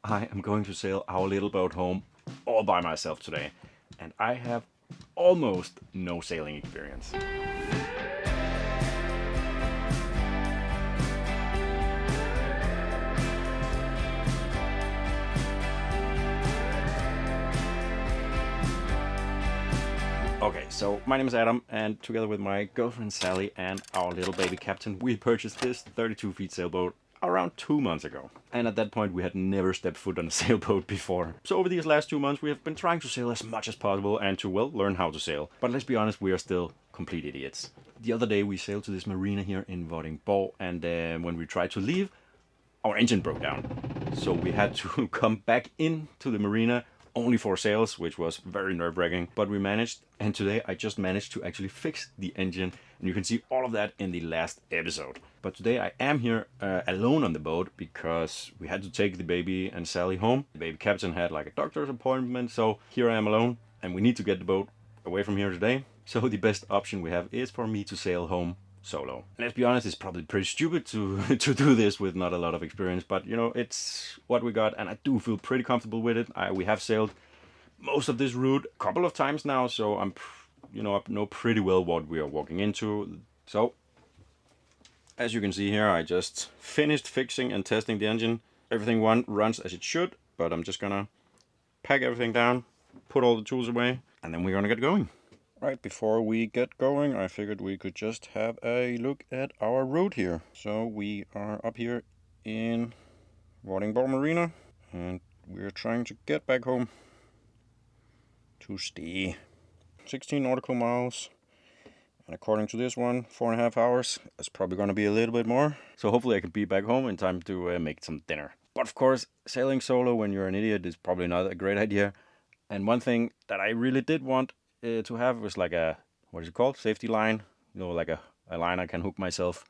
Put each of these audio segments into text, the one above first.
I am going to sail our little boat home all by myself today, and I have almost no sailing experience. Okay, so my name is Adam, and together with my girlfriend Sally and our little baby captain, we purchased this 32 feet sailboat around 2 months ago. And at that point we had never stepped foot on a sailboat before. So over these last 2 months we have been trying to sail as much as possible and to, well, learn how to sail. But let's be honest, we are still complete idiots. The other day we sailed to this marina here in Vordingborg, and when we tried to leave, our engine broke down. So we had to come back into the marina only for sails, which was very nerve-wracking, but we managed. And today I just managed to actually fix the engine, and you can see all of that in the last episode. But today I am here alone on the boat because we had to take the baby and Sally home. The baby captain had like a doctor's appointment, so here I am alone, and we need to get the boat away from here today. So the best option we have is for me to sail home solo. And let's be honest, it's probably pretty stupid to do this with not a lot of experience, but you know, it's what we got, and I do feel pretty comfortable with it. We have sailed most of this route a couple of times now, so I know pretty well what we are walking into. So as you can see here, I just finished fixing and testing the engine. Everything runs as it should, but I'm just gonna pack everything down, put all the tools away, and then we're gonna get going. Right, before we get going, I figured we could just have a look at our route here. So we are up here in Vordingborg Marina, and we're trying to get back home to stay. 16 nautical miles, and according to this one, 4.5 hours. That's probably going to be a little bit more. So hopefully I can be back home in time to make some dinner. But of course, sailing solo when you're an idiot is probably not a great idea. And one thing that I really did want to have was like a, what is it called? Safety line. You know, like a line I can hook myself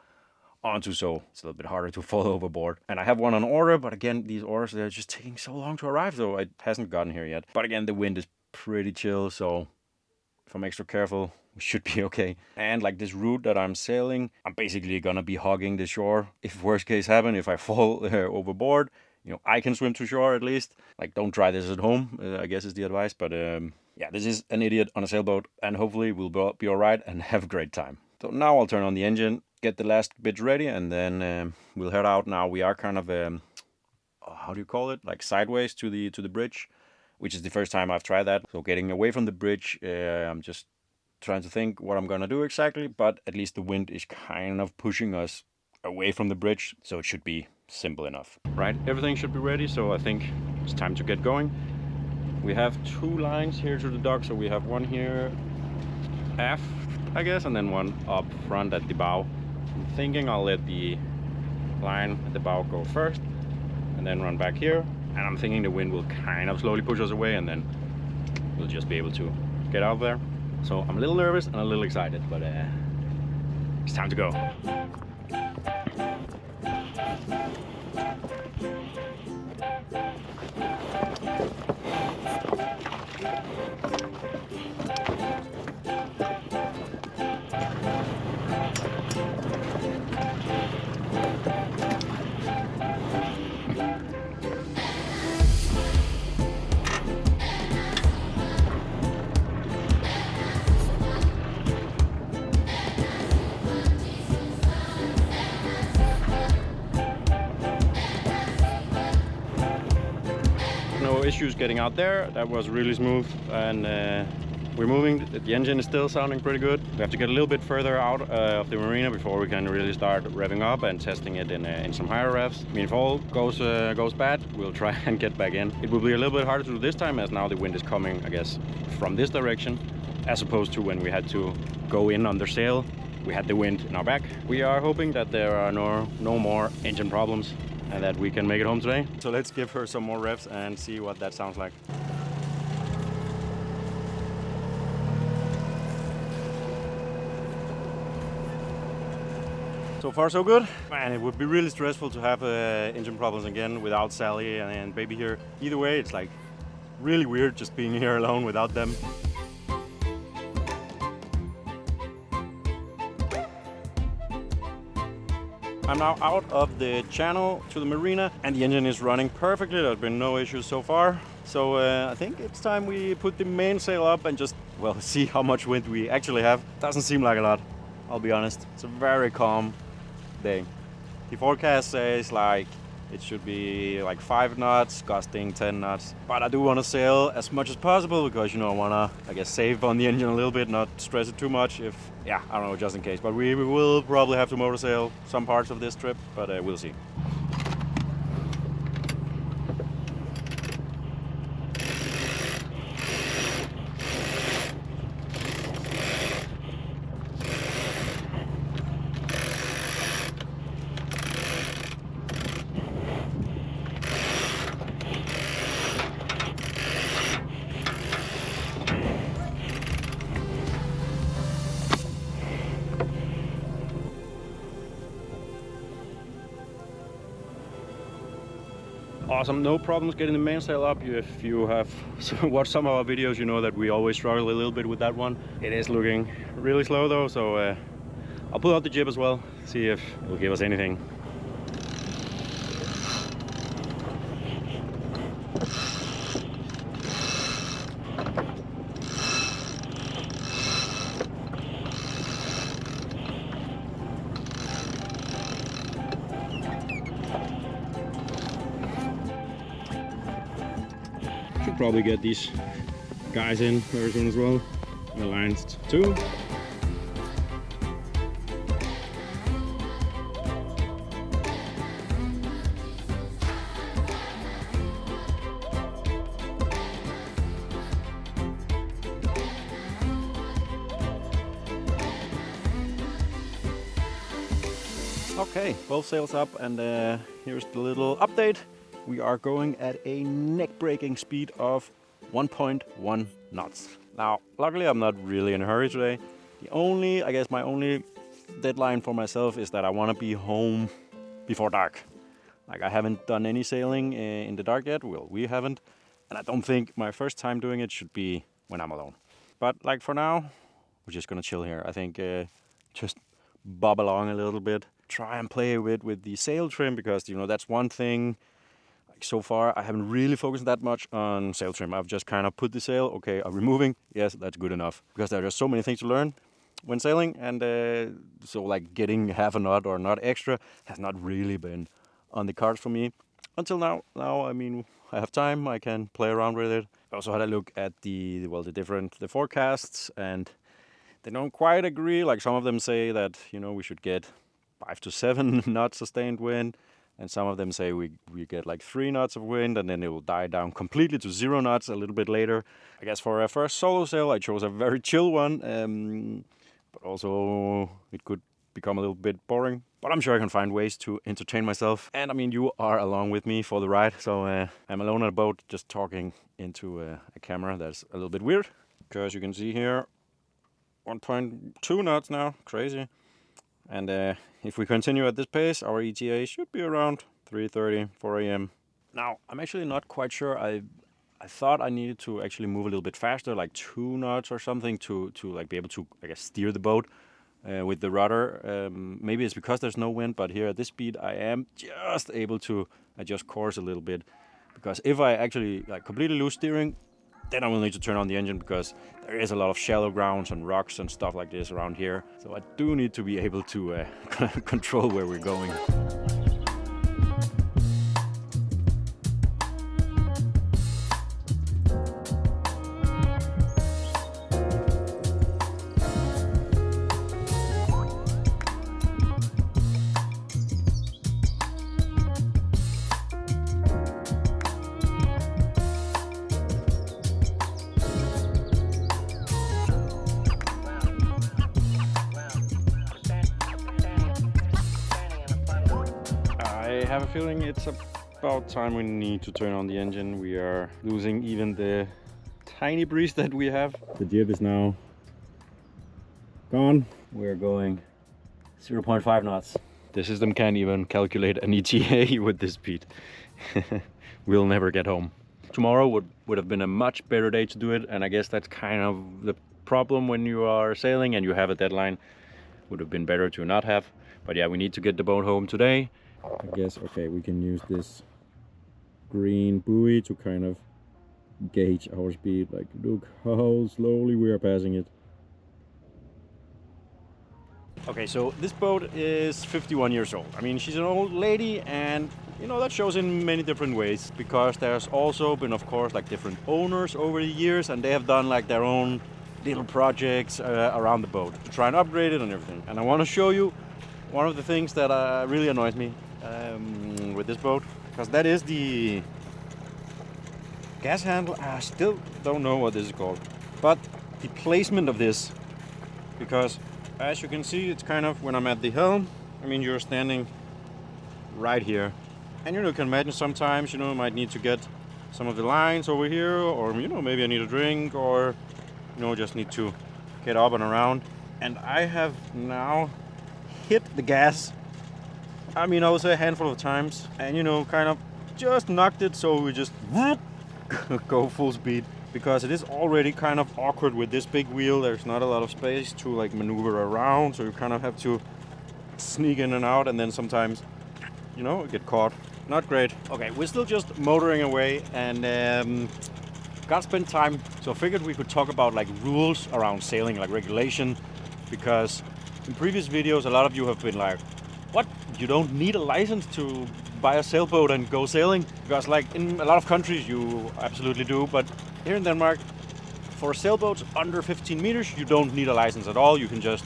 onto, so it's a little bit harder to fall overboard. And I have one on order, but again, these orders, they're just taking so long to arrive, so it hasn't gotten here yet. But again, the wind is pretty chill, so if I'm extra careful, we should be okay. And like this route that I'm sailing, I'm basically gonna be hogging the shore. If worst case happen, if I fall overboard, you know, I can swim to shore at least. Like, don't try this at home, I guess is the advice. But yeah, this is an idiot on a sailboat, and hopefully we'll be all right and have a great time. So now I'll turn on the engine, get the last bits ready, and then we'll head out. Now we are kind of, how do you call it? Like sideways to the bridge, which is the first time I've tried that. So getting away from the bridge, I'm just trying to think what I'm gonna do exactly, but at least the wind is kind of pushing us away from the bridge, so it should be simple enough. Right, everything should be ready, so I think it's time to get going. We have 2 lines here to the dock, so we have one here aft, I guess, and then one up front at the bow. I'm thinking I'll let the line at the bow go first and then run back here, and I'm thinking the wind will kind of slowly push us away, and then we'll just be able to get out there. So I'm a little nervous and a little excited, but it's time to go. No issues getting out there. That was really smooth, and we're moving. The engine is still sounding pretty good. We have to get a little bit further out of the marina before we can really start revving up and testing it in some higher revs. I mean, if all goes bad, we'll try and get back in. It will be a little bit harder to do this time, as now the wind is coming, I guess, from this direction, as opposed to when we had to go in under sail. We had the wind in our back. We are hoping that there are no more engine problems and that we can make it home today. So let's give her some more revs and see what that sounds like. So far so good. Man, it would be really stressful to have engine problems again without Sally and baby here. Either way, it's like really weird just being here alone without them. I'm now out of the channel to the marina and the engine is running perfectly. There's been no issues so far. So I think it's time we put the mainsail up and just, well, see how much wind we actually have. Doesn't seem like a lot, I'll be honest. It's a very calm day. The forecast says like it should be like 5 knots, gusting 10 knots. But I do want to sail as much as possible because, you know, I want to, I guess, save on the engine a little bit, not stress it too much if, yeah, I don't know, just in case. But we will probably have to motor sail some parts of this trip, but we'll see. Awesome, no problems getting the mainsail up. If you have watched some of our videos, you know that we always struggle a little bit with that one. It is looking really slow though, so I'll pull out the jib as well, see if it will give us anything. Should probably get these guys in very soon as well. The lines too. Okay, both sails up, and here's the little update. We are going at a neck-breaking speed of 1.1 knots. Now, luckily I'm not really in a hurry today. I guess my only deadline for myself is that I want to be home before dark. Like, I haven't done any sailing in the dark yet. Well, we haven't. And I don't think my first time doing it should be when I'm alone. But like for now, we're just gonna chill here. I think just bob along a little bit. Try and play with the sail trim because, you know, that's one thing. So far, I haven't really focused that much on sail trim. I've just kind of put the sail, okay, I'm removing, yes, that's good enough. Because there are just so many things to learn when sailing, and so like getting half a knot or a knot extra has not really been on the cards for me until now. Now, I mean, I have time, I can play around with it. I also had a look at the forecasts, and they don't quite agree. Like, some of them say that, you know, we should get 5 to 7 knots sustained wind. And some of them say we get like 3 knots of wind and then it will die down completely to 0 knots a little bit later. I guess for a first solo sail, I chose a very chill one. But also it could become a little bit boring. But I'm sure I can find ways to entertain myself. And I mean, you are along with me for the ride. So I'm alone on a boat just talking into a camera. That's a little bit weird. Because you can see here, 1.2 knots now. Crazy. And if we continue at this pace, our ETA should be around 3:30, 4 a.m. Now, I'm actually not quite sure. I thought I needed to actually move a little bit faster, like 2 knots or something, to like be able to, I guess, steer the boat with the rudder. Maybe it's because there's no wind, but here at this speed, I am just able to adjust course a little bit. Because if I actually like completely lose steering, then I will need to turn on the engine because there is a lot of shallow grounds and rocks and stuff like this around here. So I do need to be able to control where we're going. I have a feeling it's about time we need to turn on the engine. We are losing even the tiny breeze that we have. The jib is now gone. We're going 0.5 knots. The system can't even calculate an ETA with this speed. We'll never get home. Tomorrow would have been a much better day to do it, and I guess that's kind of the problem when you are sailing and you have a deadline. Would have been better to not have. But yeah, we need to get the boat home today. I guess, okay, we can use this green buoy to kind of gauge our speed. Like, look how slowly we are passing it. Okay, so this boat is 51 years old. I mean, she's an old lady, and you know, that shows in many different ways, because there's also been, of course, like different owners over the years, and they have done like their own little projects around the boat to try and upgrade it and everything. And I want to show you one of the things that really annoys me with this boat, because that is the gas handle. I still don't know what this is called, but the placement of this, because as you can see, it's kind of, when I'm at the helm, I mean, you're standing right here, and you can imagine sometimes, you might need to get some of the lines over here, or maybe I need a drink, or just need to get up and around. And I have now hit the gas, I mean, I would say a handful of times, and kind of just knocked it, so we just go full speed, because it is already kind of awkward with this big wheel. There's not a lot of space to like maneuver around, so you kind of have to sneak in and out, and then sometimes get caught. Not great. Okay, we're still just motoring away, and gotta spend time, so I figured we could talk about like rules around sailing, like regulation, because in previous videos a lot of you have been like, what, you don't need a license to buy a sailboat and go sailing? Because like in a lot of countries you absolutely do, but here in Denmark, for sailboats under 15 meters, you don't need a license at all. You can just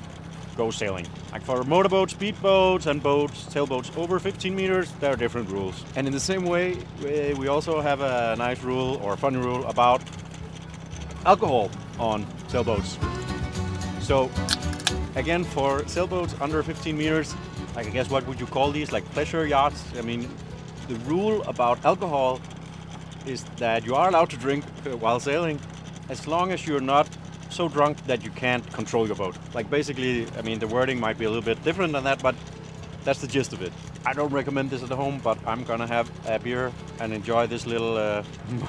go sailing. Like for motorboats, speedboats, and sailboats over 15 meters, there are different rules. And in the same way, we also have a nice rule, or a funny rule, about alcohol on sailboats. So again, for sailboats under 15 meters, like, I guess, what would you call these? Like pleasure yachts? I mean, the rule about alcohol is that you are allowed to drink while sailing, as long as you're not so drunk that you can't control your boat. Like basically, I mean, the wording might be a little bit different than that, but that's the gist of it. I don't recommend this at home, but I'm gonna have a beer and enjoy this little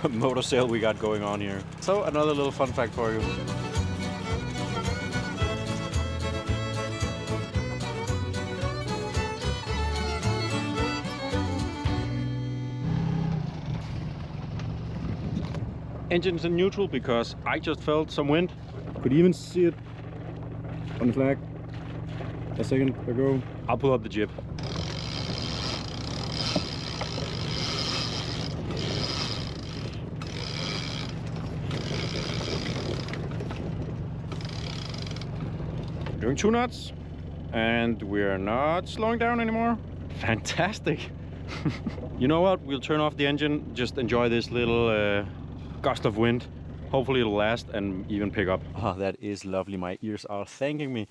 motor sail we got going on here. So another little fun fact for you. Engine's in neutral because I just felt some wind. Could even see it on the flag a second ago. I'll pull up the jib. Doing 2 knots, and we're not slowing down anymore. Fantastic. You know what? We'll turn off the engine, just enjoy this little gust of wind. Hopefully it'll last and even pick up. Oh, that is lovely. My ears are thanking me,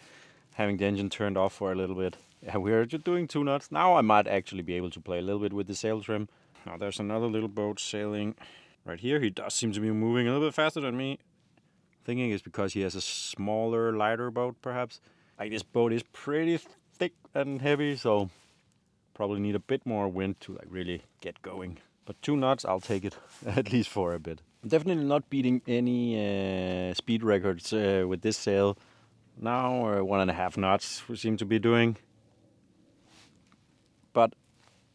having the engine turned off for a little bit. Yeah, we're just doing 2 knots. Now I might actually be able to play a little bit with the sail trim. Now there's another little boat sailing right here. He does seem to be moving a little bit faster than me. Thinking it's because he has a smaller, lighter boat, perhaps. Like, this boat is pretty thick and heavy, so probably need a bit more wind to like really get going. But 2 knots, I'll take it, at least for a bit. I'm definitely not beating any speed records with this sail. Now 1.5 knots we seem to be doing. But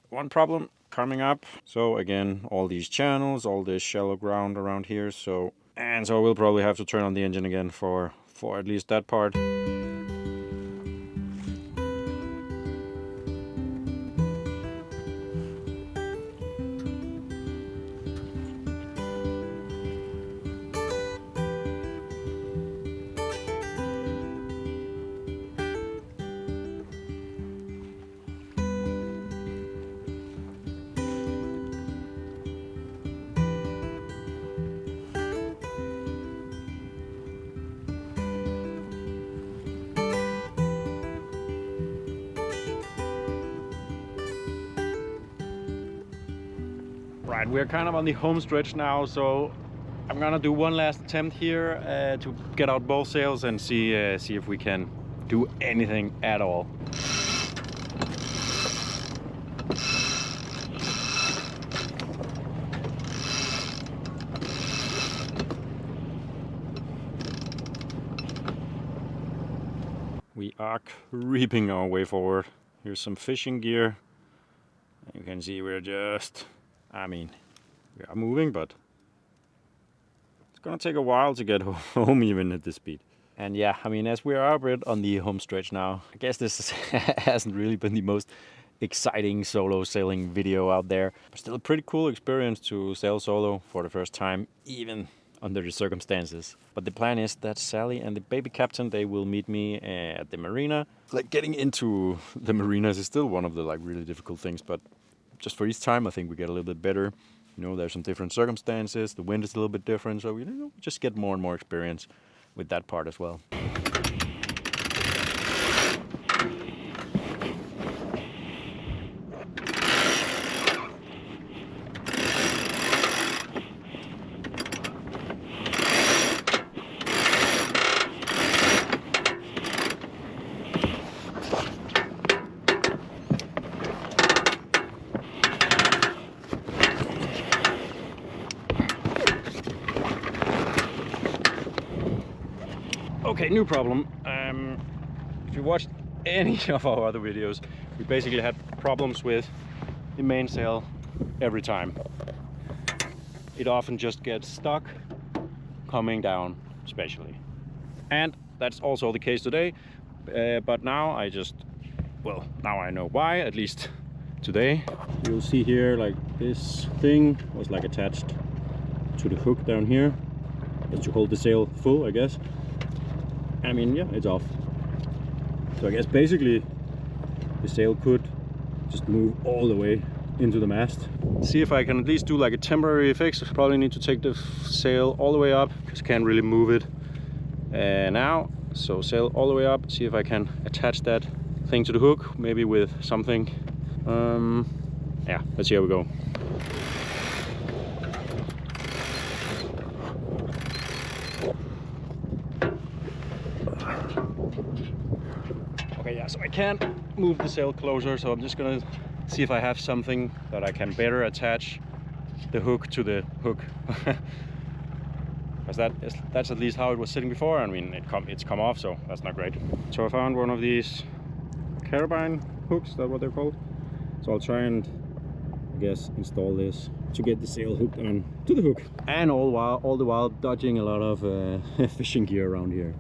one problem coming up. So again, all these channels, all this shallow ground around here. So we'll probably have to turn on the engine again for at least that part. Right, we're kind of on the home stretch now, so I'm gonna do one last attempt here to get out both sails and see if we can do anything at all. We are creeping our way forward. Here's some fishing gear. You can see we're just, I mean, we are moving, but it's gonna take a while to get home even at this speed. And yeah, I mean, as we are a bit on the home stretch now, I guess this hasn't really been the most exciting solo sailing video out there. But still a pretty cool experience to sail solo for the first time, even under the circumstances. But the plan is that Sally and the baby captain, they will meet me at the marina. Like, getting into the marinas is still one of the like really difficult things, but just for each time I think we get a little bit better. You know, there's some different circumstances, the wind is a little bit different, so you know, just get more and more experience with that part as well. Okay, new problem. If you watched any of our other videos, we basically had problems with the mainsail every time. It often just gets stuck coming down, especially. And that's also the case today. But now now I know why, at least today. You'll see here, like, this thing was like attached to the hook down here, just to hold the sail full, I guess. I mean, yeah, it's off. So I guess basically the sail could just move all the way into the mast. See if I can at least do like a temporary fix. Probably need to take the sail all the way up because I can't really move it now. So sail all the way up, see if I can attach that thing to the hook, maybe with something. Yeah, let's see how we go. Okay, yeah, so I can't move the sail closer, so I'm just gonna see if I have something that I can better attach the hook to the hook. Because that's at least how it was sitting before. I mean, it's come off, so that's not great. So I found one of these carabine hooks, is that what they're called? So I'll try and, I guess, install this to get the sail hooked on to the hook. And all the while dodging a lot of fishing gear around here.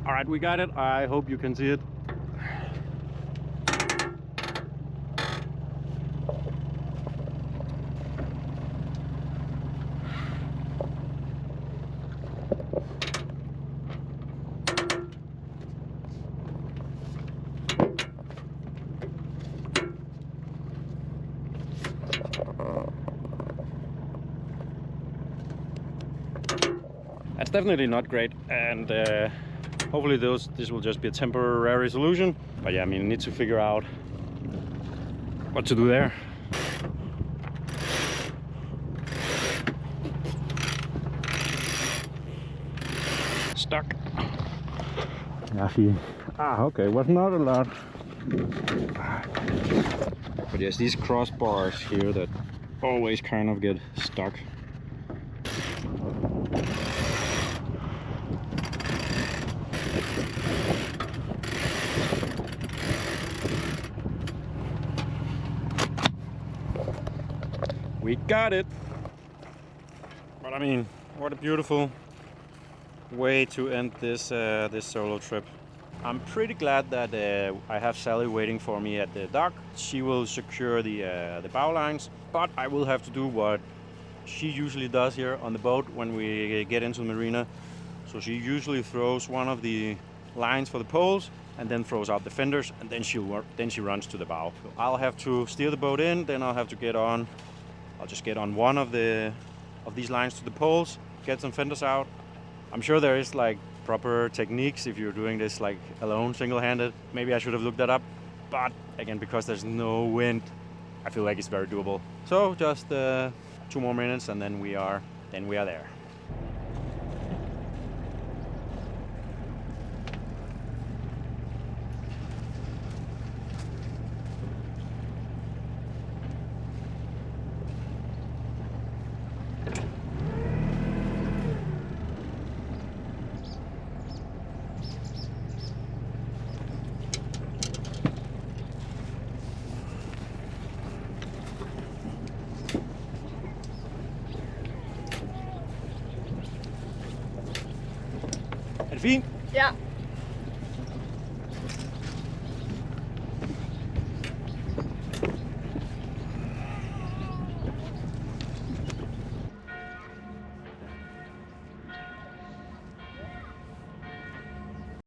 Alright, we got it. I hope you can see it. That's definitely not great, and hopefully this will just be a temporary solution. But yeah, I mean, I need to figure out what to do there. stuck. Yeah, see. Okay, was not a lot. But yes, these crossbars here that always kind of get stuck. We got it! But I mean, what a beautiful way to end this this solo trip. I'm pretty glad that I have Sally waiting for me at the dock. She will secure the bow lines, but I will have to do what she usually does here on the boat when we get into the marina. So she usually throws one of the lines for the poles and then throws out the fenders, and then she runs to the bow. So I'll have to steer the boat in, then I'll have to get on. I'll just get on one of these lines to the poles, get some fenders out. I'm sure there is like proper techniques if you're doing this like alone, single-handed. Maybe I should have looked that up, but again, because there's no wind, I feel like it's very doable. So just 2 more minutes and then we are there. Er det fint? Ja.